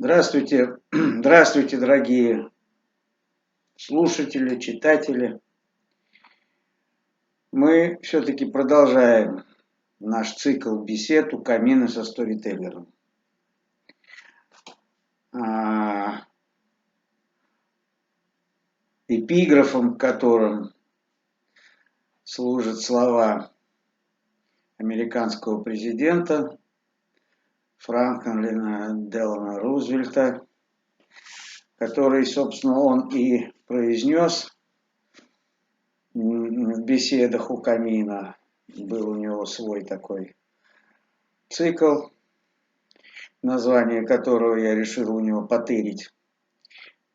Здравствуйте, здравствуйте, дорогие слушатели, читатели. Мы все-таки продолжаем наш цикл бесед у камина со сторителлером. Эпиграфом которым служат слова американского президента Франклина Делано Рузвельта, который, собственно, он и произнес в беседах у камина. Был у него свой такой цикл, название которого я решил у него потырить.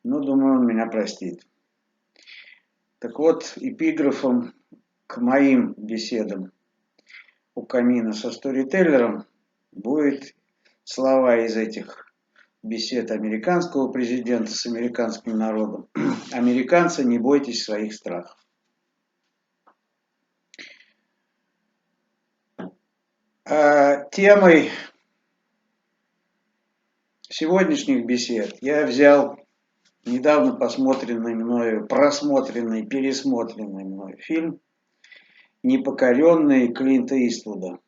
Но думаю, он меня простит. Так вот, эпиграфом к моим беседам у камина со сторителлером будет слова из этих бесед американского президента с американским народом. Американцы, не бойтесь своих страхов. Темой сегодняшних бесед я взял недавно просмотренный мною фильм «Непокоренные» Клинта Иствуда.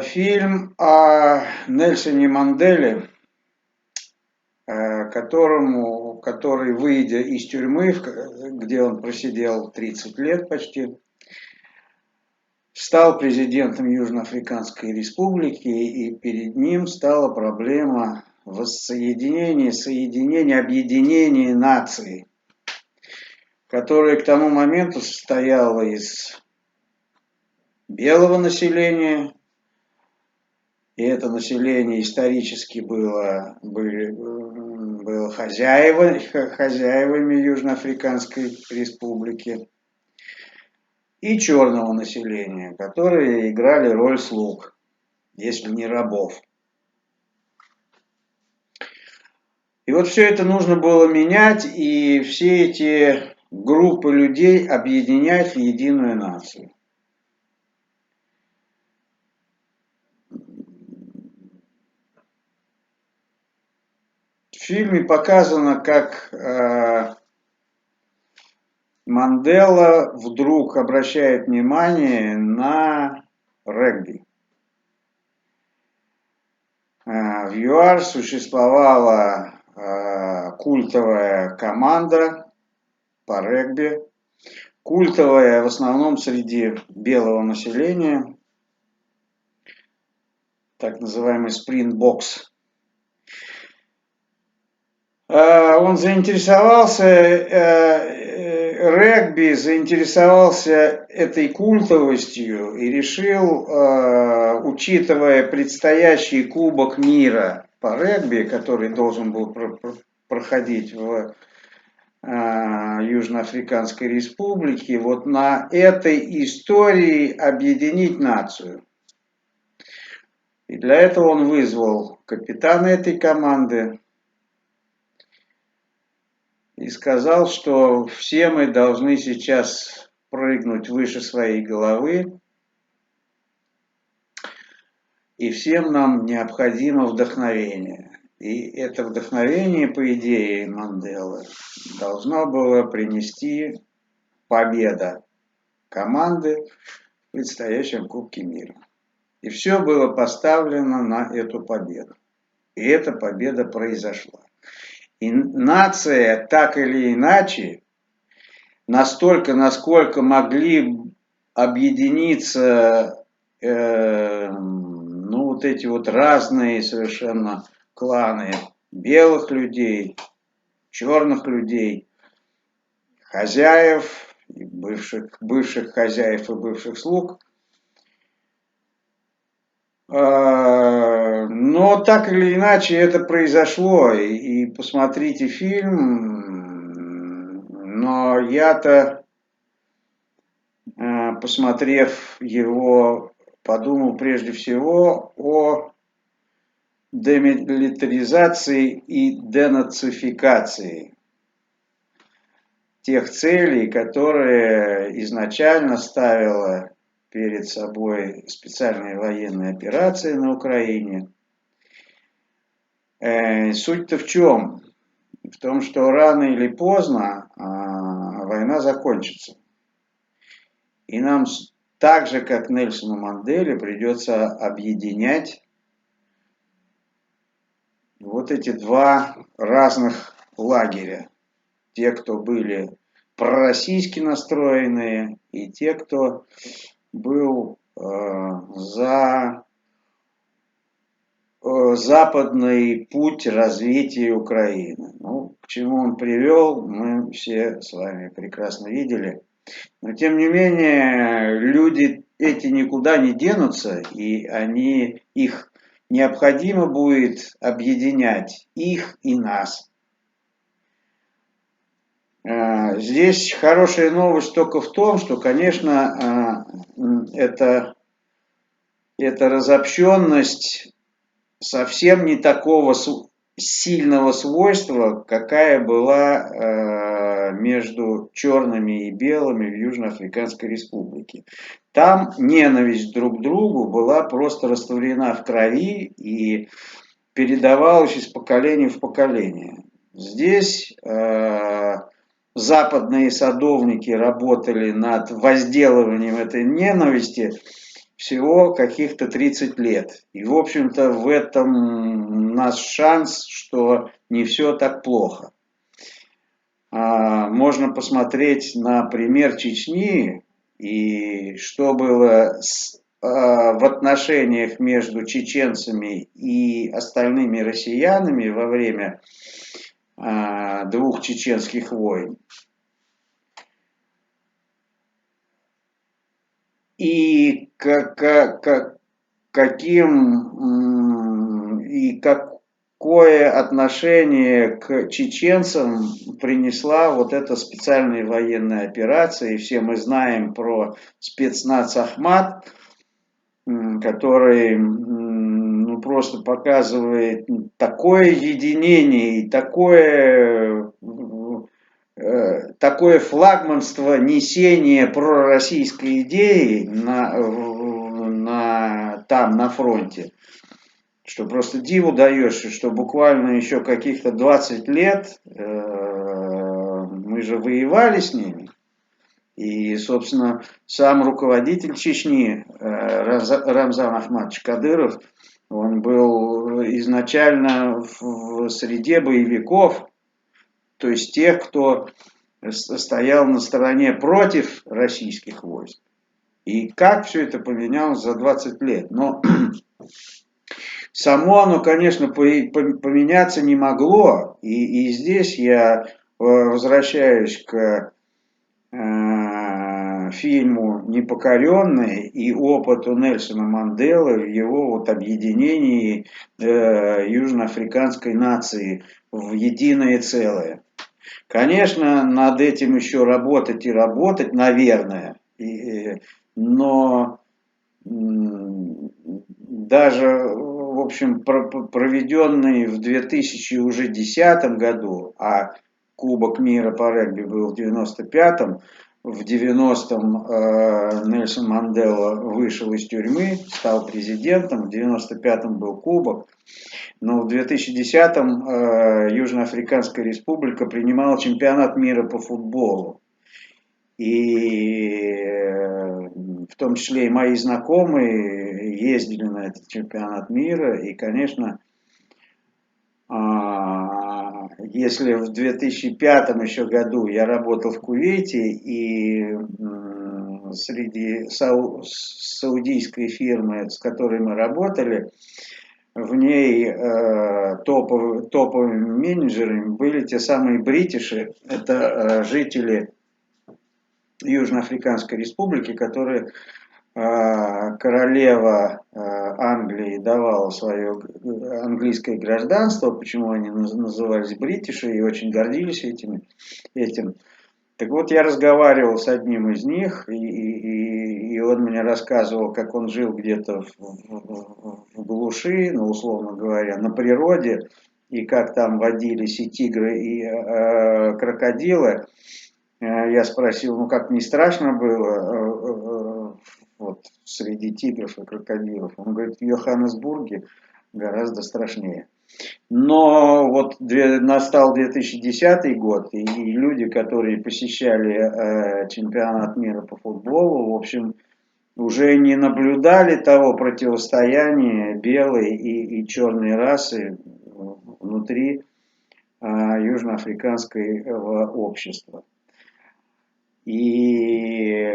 Фильм о Нельсоне Манделе, который, выйдя из тюрьмы, где он просидел 30 лет почти, стал президентом Южноафриканской Республики, и перед ним стала проблема объединения нации, которая к тому моменту состояла из белого населения, и это население исторически было хозяевами Южноафриканской Республики, и черного населения, которые играли роль слуг, если не рабов. И вот все это нужно было менять, и все эти группы людей объединять в единую нацию. В фильме показано, как Мандела вдруг обращает внимание на регби. В ЮАР существовала культовая команда по регби, культовая в основном среди белого населения, так называемый Спрингбокс. Он заинтересовался регби, заинтересовался этой культовостью и решил, учитывая предстоящий Кубок мира по регби, который должен был проходить в Южноафриканской Республике, вот на этой истории объединить нацию. И для этого он вызвал капитана этой команды и сказал, что все мы должны сейчас прыгнуть выше своей головы, и всем нам необходимо вдохновение. И это вдохновение, по идее Манделы, должно было принести победа команды в предстоящем Кубке мира. И все было поставлено на эту победу. И эта победа произошла. И нация, так или иначе, настолько, насколько могли объединиться вот эти вот разные совершенно кланы белых людей, черных людей, хозяев, бывших хозяев и бывших слуг. Но так или иначе это произошло, и посмотрите фильм, но я-то, посмотрев его, подумал прежде всего о демилитаризации и денацификации тех целей, которые изначально ставила перед собой специальные военные операции на Украине. Суть-то в чем? В том, что рано или поздно война закончится. И нам так же, как Нельсону Манделе, придется объединять вот эти два разных лагеря. Те, кто были пророссийски настроенные, и те, кто был за западный путь развития Украины. Ну, к чему он привел, мы все с вами прекрасно видели. Но тем не менее, люди эти никуда не денутся, и их необходимо будет объединять, их и нас. Здесь хорошая новость только в том, что, конечно, эта разобщенность совсем не такого сильного свойства, какая была между черными и белыми в Южноафриканской Республике. Там ненависть друг к другу была просто растворена в крови и передавалась из поколения в поколение. Здесь западные садовники работали над возделыванием этой ненависти всего каких-то 30 лет. И, в общем-то, в этом наш шанс, что не все так плохо. Можно посмотреть на пример Чечни и что было в отношениях между чеченцами и остальными россиянами во время двух чеченских войн. И какое отношение к чеченцам принесла вот эта специальная военная операция. И все мы знаем про спецназ Ахмат, который просто показывает такое единение и такое флагманство несения пророссийской идеи там, на фронте, что просто диву даешься, что буквально еще каких-то 20 лет мы же воевали с ними. И, собственно, сам руководитель Чечни Рамзан Ахматович Кадыров, он был изначально в среде боевиков, то есть тех, кто стоял на стороне против российских войск. И как все это поменялось за 20 лет. Но само оно, конечно, поменяться не могло. И здесь я возвращаюсь к фильму «Непокоренный» и опыту Нельсона Манделы в его вот объединении южноафриканской нации в единое целое. Конечно, над этим еще работать и работать, наверное, но даже, в общем, проведенный в 2010 году, а Кубок мира по регби был в 95-м, в 90-м Нельсон Мандела вышел из тюрьмы, стал президентом, в 95-м был Кубок, но в 2010-м Южноафриканская Республика принимала чемпионат мира по футболу. И в том числе и мои знакомые ездили на этот чемпионат мира. И, конечно, если в 2005 еще году я работал в Кувейте, и среди саудийской фирмы, с которой мы работали, в ней топовыми менеджерами были те самые бритиши, это жители Южноафриканской Республики, которые королева Англии давала свое английское гражданство, почему они назывались бритиши и очень гордились этим. Так вот, я разговаривал с одним из них, и он мне рассказывал, как он жил где-то в глуши, ну, условно говоря, на природе, и как там водились и тигры, и крокодилы. Я спросил, ну, как не страшно было вот среди тигров и крокодилов. Он говорит, в Йоханнесбурге гораздо страшнее. Но вот настал 2010 год, и люди, которые посещали чемпионат мира по футболу, в общем, уже не наблюдали того противостояния белой и черной расы внутри южноафриканского общества. И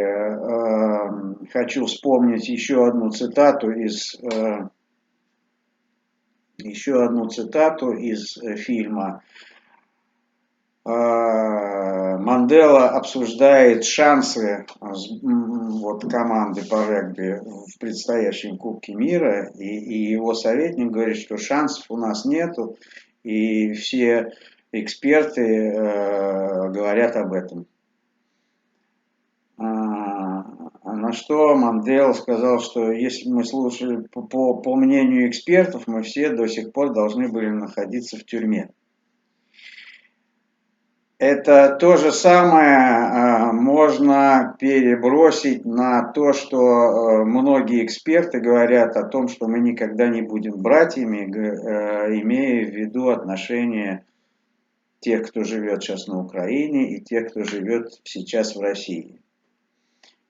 хочу вспомнить еще одну цитату из фильма. Мандела обсуждает шансы вот, команды по регби в предстоящем Кубке мира, и его советник говорит, что шансов у нас нету, и все эксперты говорят об этом. На что Мандела сказал, что если мы слушали, по мнению экспертов, мы все до сих пор должны были находиться в тюрьме. Это то же самое можно перебросить на то, что многие эксперты говорят о том, что мы никогда не будем братьями, имея в виду отношения тех, кто живет сейчас на Украине, и тех, кто живет сейчас в России.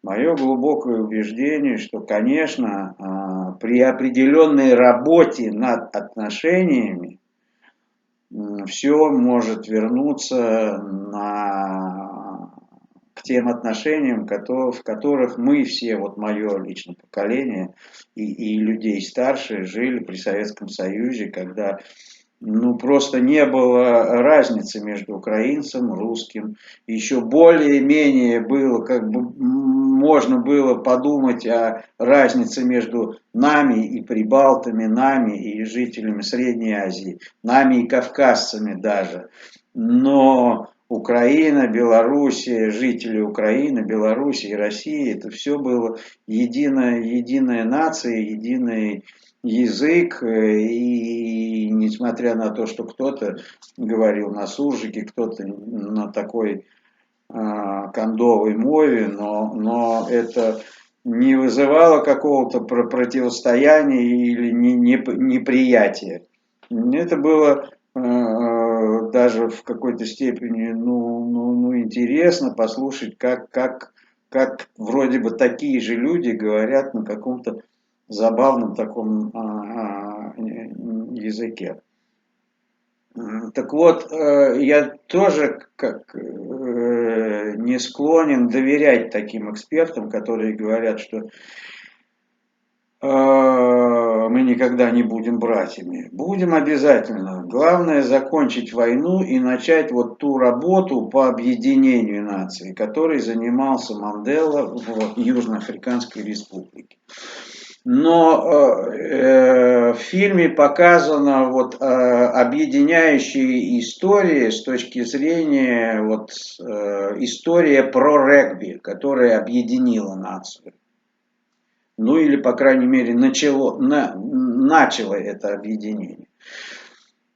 Мое глубокое убеждение, что, конечно, при определенной работе над отношениями все может вернуться к тем отношениям, в которых мы все, вот мое личное поколение и людей старше, жили при Советском Союзе, когда просто не было разницы между украинцем, русским. Еще более-менее было, можно было подумать о разнице между нами и прибалтами, нами и жителями Средней Азии, нами и кавказцами даже. Но Украина, Белоруссия, жители Украины, Белоруссии и России, это все было единая нация, единый язык, и несмотря на то, что кто-то говорил на суржике, кто-то на такой кондовой мове, но это не вызывало какого-то противостояния или неприятия. Это было даже в какой-то степени интересно послушать, как вроде бы такие же люди говорят на каком-то забавном таком языке. Так вот, я тоже не склонен доверять таким экспертам, которые говорят, что мы никогда не будем братьями. Будем обязательно. Главное закончить войну и начать вот ту работу по объединению наций, которой занимался Мандела в Южноафриканской республике. Но в фильме показана вот объединяющая история с точки зрения вот история про регби, которая объединила нацию. Ну или, по крайней мере, начало это объединение.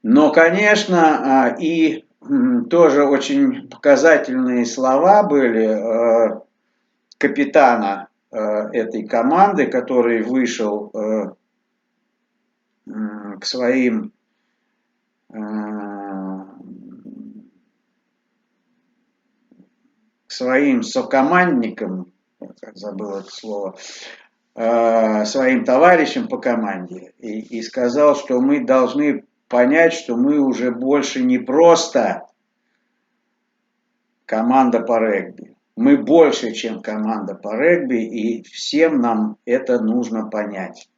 Но, конечно, и тоже очень показательные слова были капитана этой команды, который вышел к своим сокомандникам, забыл это слово, своим товарищам по команде и сказал, что мы должны понять, что мы уже больше не просто команда по регби. Мы больше, чем команда по регби, и всем нам это нужно понять.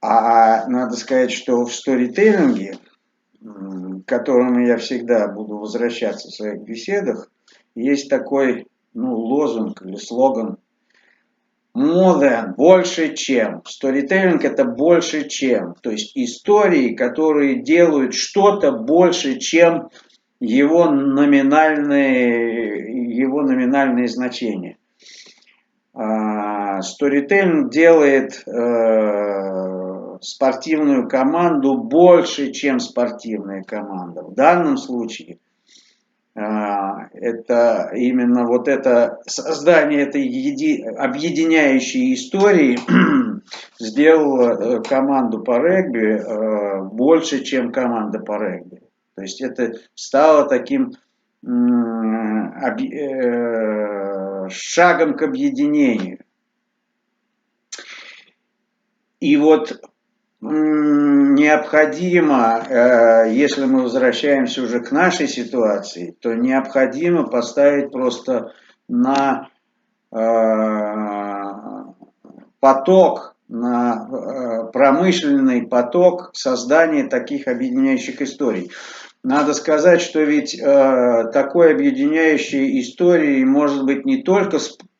А надо сказать, что в сторителлинге, к которому я всегда буду возвращаться в своих беседах, есть такой лозунг или слоган more than, больше чем. Сторителлинг это больше чем. То есть истории, которые делают что-то больше, чем его номинальные значения. Сторителлинг делает спортивную команду больше, чем спортивная команда. В данном случае Это именно вот это создание этой объединяющей истории сделало команду по регби больше, чем команда по регби. То есть это стало таким шагом к объединению. И вот необходимо, если мы возвращаемся уже к нашей ситуации, то необходимо поставить просто на поток, на промышленный поток создания таких объединяющих историй. Надо сказать, что ведь такой объединяющей историей может быть не только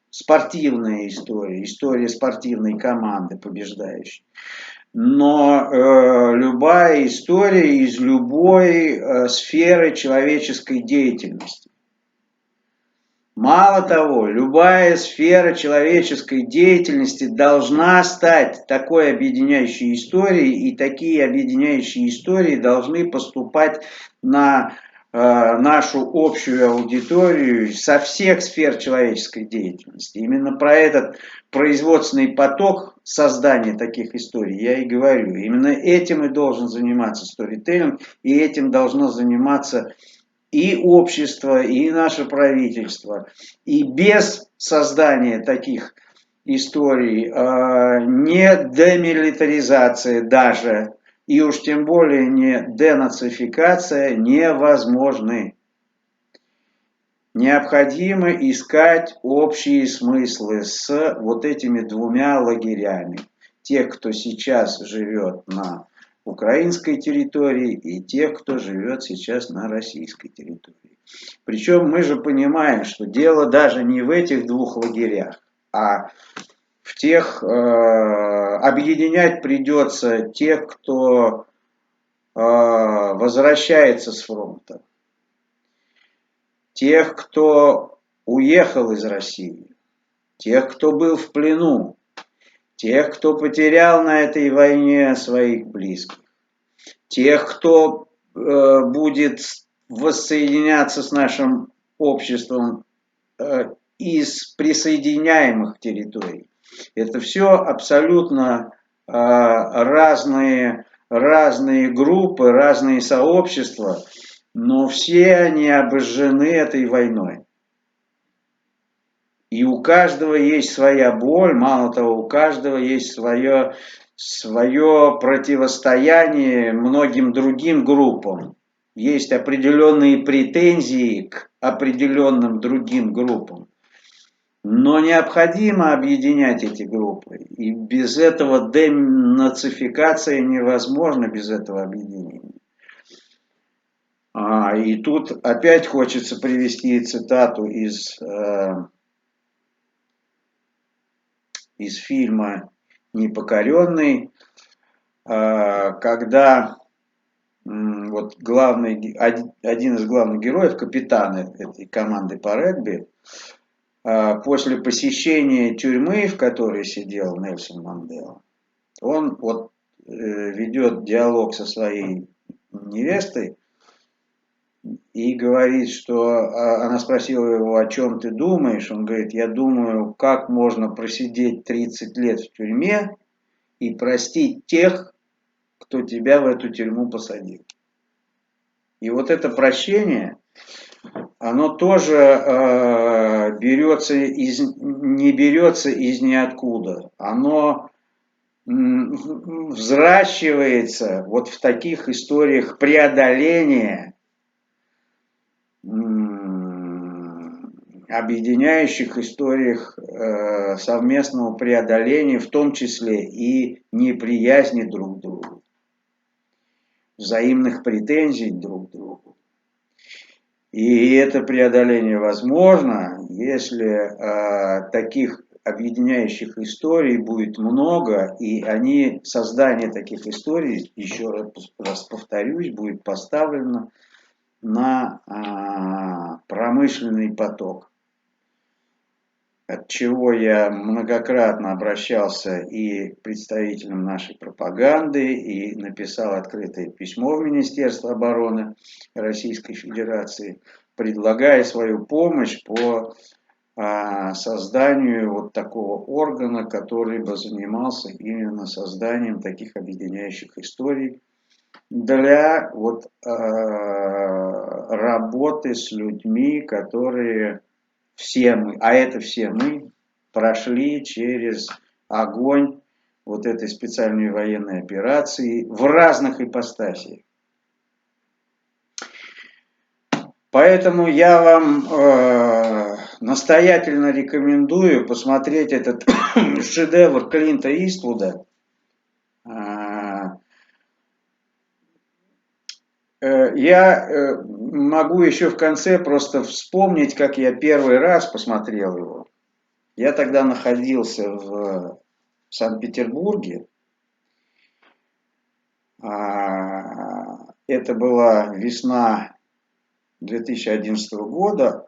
спортивная история, история спортивной команды побеждающей, но любая история из любой сферы человеческой деятельности. Мало того, любая сфера человеческой деятельности должна стать такой объединяющей историей, и такие объединяющие истории должны поступать на нашу общую аудиторию со всех сфер человеческой деятельности. Именно про этот производственный поток создания таких историй я и говорю. Именно этим и должен заниматься сторителлинг, и этим должно заниматься и общество, и наше правительство. И без создания таких историй не демилитаризация даже, и уж тем более не денацификация невозможны. Необходимо искать общие смыслы с вот этими двумя лагерями. Тех, кто сейчас живет на украинской территории, и тех, кто живет сейчас на российской территории. Причем мы же понимаем, что дело даже не в этих двух лагерях, а в тех, объединять придется тех, кто возвращается с фронта, тех, кто уехал из России, тех, кто был в плену, тех, кто потерял на этой войне своих близких, тех, кто будет воссоединяться с нашим обществом из присоединяемых территорий. Это все абсолютно разные группы, разные сообщества, но все они обожжены этой войной. И у каждого есть своя боль, мало того, у каждого есть свое противостояние многим другим группам. Есть определенные претензии к определенным другим группам. Но необходимо объединять эти группы. И без этого денацификация невозможна, без этого объединения. И тут опять хочется привести цитату из фильма «Непокоренный», когда вот один из главных героев, капитан этой команды по регби, после посещения тюрьмы, в которой сидел Нельсон Мандела, он вот ведет диалог со своей невестой и говорит, что она спросила его, о чем ты думаешь. Он говорит, я думаю, как можно просидеть 30 лет в тюрьме и простить тех, кто тебя в эту тюрьму посадил. И вот это прощение, оно тоже не берется из ниоткуда. Оно взращивается вот в таких историях преодоления, объединяющих историях совместного преодоления, в том числе и неприязни друг к другу, взаимных претензий друг к другу. И это преодоление возможно, если таких объединяющих историй будет много, и создание таких историй, еще раз повторюсь, будет поставлено на промышленный поток. От чего я многократно обращался и к представителям нашей пропаганды, и написал открытое письмо в Министерство обороны Российской Федерации предлагая свою помощь по созданию вот такого органа, который бы занимался именно созданием таких объединяющих историй для вот работы с людьми, которые все мы, а это все мы, прошли через огонь вот этой специальной военной операции в разных ипостасиях. Поэтому я вам настоятельно рекомендую посмотреть этот шедевр Клинта Иствуда. Я могу еще в конце просто вспомнить, как я первый раз посмотрел его. Я тогда находился в Санкт-Петербурге. Это была весна 2011 года,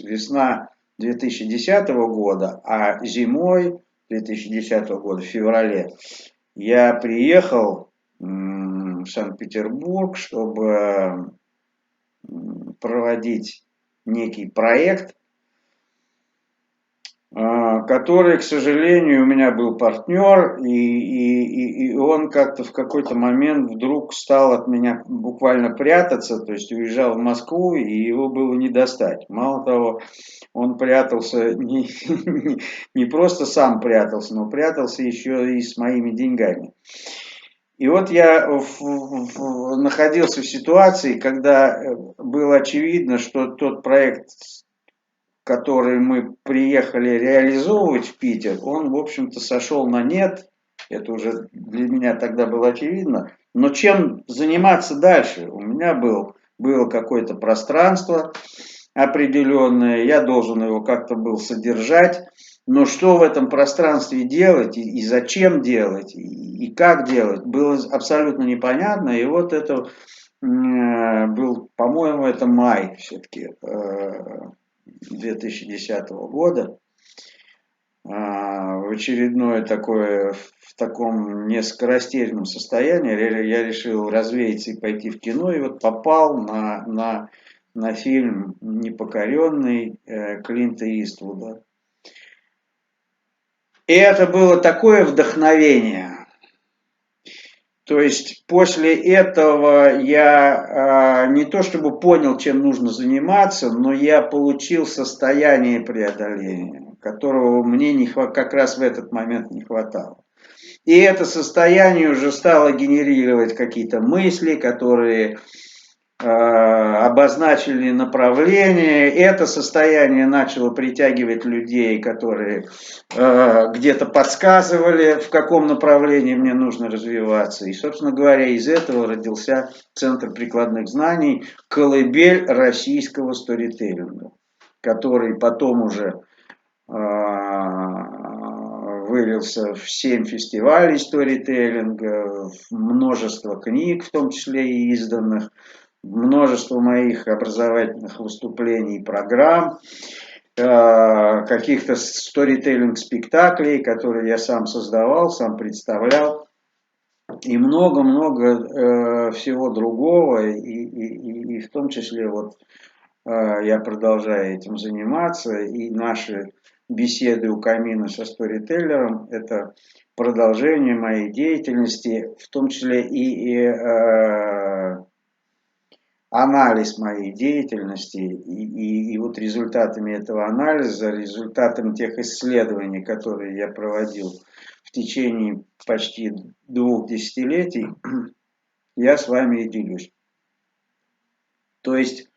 весна 2010 года, а зимой 2010 года, в феврале, я приехал в Санкт-Петербург, чтобы проводить некий проект, который, к сожалению, у меня был партнер, и он как-то в какой-то момент вдруг стал от меня буквально прятаться, то есть уезжал в Москву, и его было не достать. Мало того, он прятался, не просто сам прятался, но прятался еще и с моими деньгами. И вот я находился в ситуации, когда было очевидно, что тот проект, который мы приехали реализовывать в Питер, он, в общем-то, сошел на нет. Это уже для меня тогда было очевидно. Но чем заниматься дальше? У меня было какое-то пространство определенное, я должен его как-то был содержать. Но что в этом пространстве делать, и зачем делать, и как делать, было абсолютно непонятно. И вот это был, по-моему, это май все-таки 2010 года. В очередное такое, в таком несколько растерянном состоянии я решил развеяться и пойти в кино. И вот попал на фильм «Непокоренный» Клинта Иствуда. И это было такое вдохновение. То есть после этого я не то чтобы понял, чем нужно заниматься, но я получил состояние преодоления, которого мне как раз в этот момент не хватало. И это состояние уже стало генерировать какие-то мысли, которые обозначили направление. Это состояние начало притягивать людей, которые где-то подсказывали, в каком направлении мне нужно развиваться. И, собственно говоря, из этого родился Центр прикладных знаний, колыбель российского сторителлинга, который потом уже вылился в 7 фестивалей сторителлинга, в множество книг, в том числе и изданных, множество моих образовательных выступлений и программ, каких-то сторителлинг-спектаклей, которые я сам создавал, сам представлял, и много-много всего другого, и в том числе вот я продолжаю этим заниматься, и наши беседы у камина со сторителлером – это продолжение моей деятельности, в том числе и анализ моей деятельности, и вот результатами этого анализа, результатами тех исследований, которые я проводил в течение почти 2 десятилетий, я с вами и делюсь. То есть,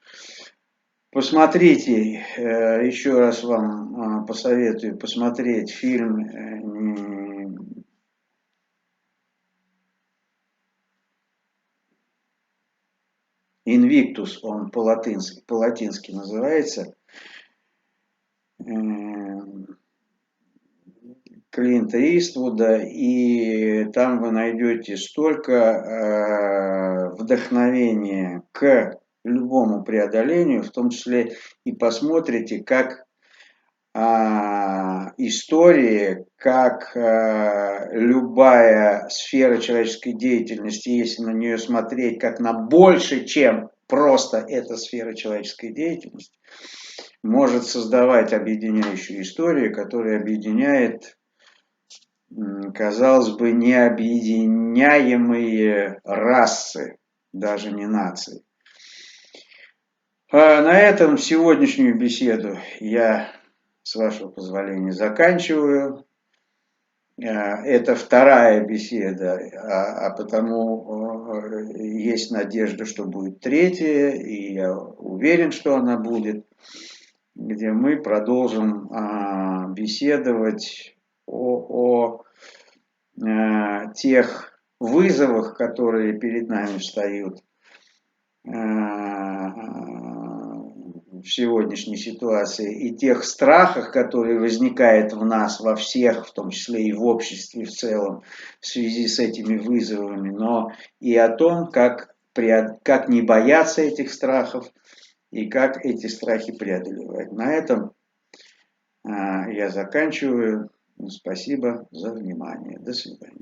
посмотрите, еще раз вам посоветую посмотреть фильм «Инвиктус», он по-латински называется, Клинта Иствуда, и там вы найдете столько вдохновения к любому преодолению, в том числе и посмотрите, как истории, как любая сфера человеческой деятельности, если на нее смотреть как на больше, чем просто эта сфера человеческой деятельности, может создавать объединяющую историю, которая объединяет, казалось бы, необъединяемые расы, даже не нации. На этом сегодняшнюю беседу я, с вашего позволения, заканчиваю. Это вторая беседа, а потому есть надежда, что будет третья, и я уверен, что она будет, где мы продолжим беседовать о тех вызовах, которые перед нами встают в сегодняшней ситуации, и тех страхах, которые возникают в нас, во всех, в том числе и в обществе в целом, в связи с этими вызовами, но и о том, как не бояться этих страхов и как эти страхи преодолевать. На этом я заканчиваю. Спасибо за внимание. До свидания.